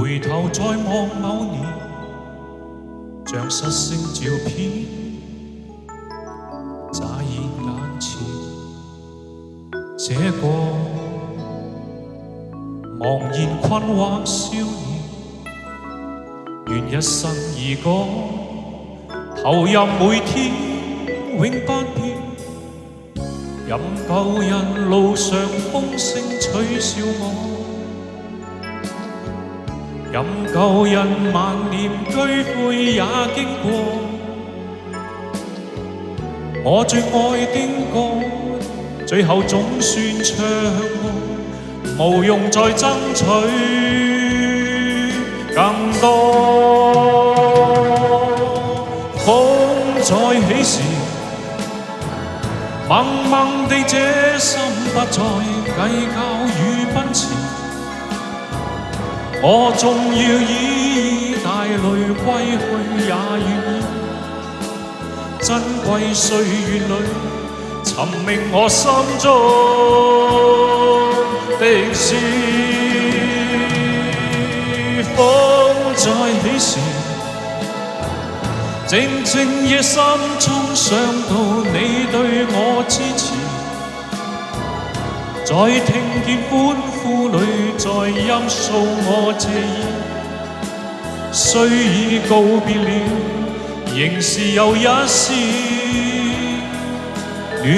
回頭再望某年，像失聲照片，乍現眼前。這個茫然困惑少年，願一生而歌，投入每天永不變。任舊人路上風聲取笑我，任舊人萬念俱灰也經過。我最愛的歌，最後總算唱過，無用再爭取更多。風再起時，默默地這心不再計較與奔馳。我縱要以大淚歸去也願意，珍貴歲月裏尋覓我心中的詩。風再起時，靜靜夜心中想到你對我支持，在聽見歡呼裏在音訴我謝意。雖已告別了，仍是有一絲戀意。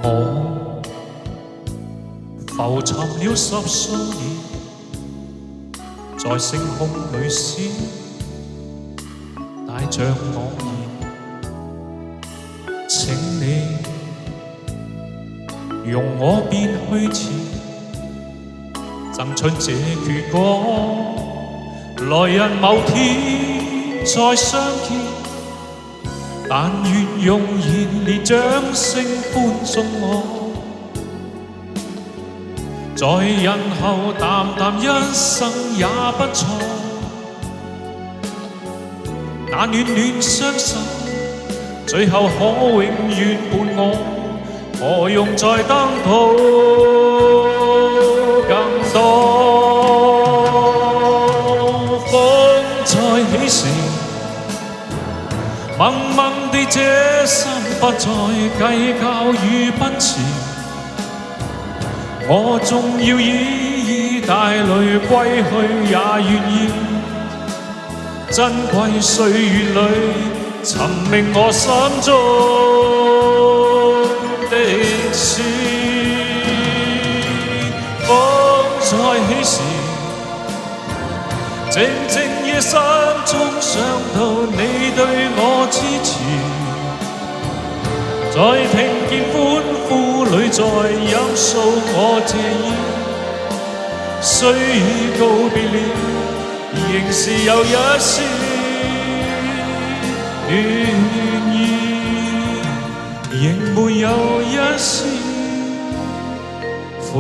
我浮沉了10數年，在星空裏閃，大像妄言。請你容我變虛詞，贈出這闕歌，來日某天再相見。但願用熱烈掌聲歡送我，在人後淡淡一生也不錯。那暖暖雙手，最後可永遠伴我，何用再登討更多。風再起時，默默地這心不再計較與奔馳。我縱要以大淚歸去也願意，珍貴歲月裏尋覓我心中的詩。風再起時，靜靜夜心中想到你對我支持，在聽見歡呼裏在音訴我謝意。雖已告別了，仍是有一絲戀意，仍沒有一絲歡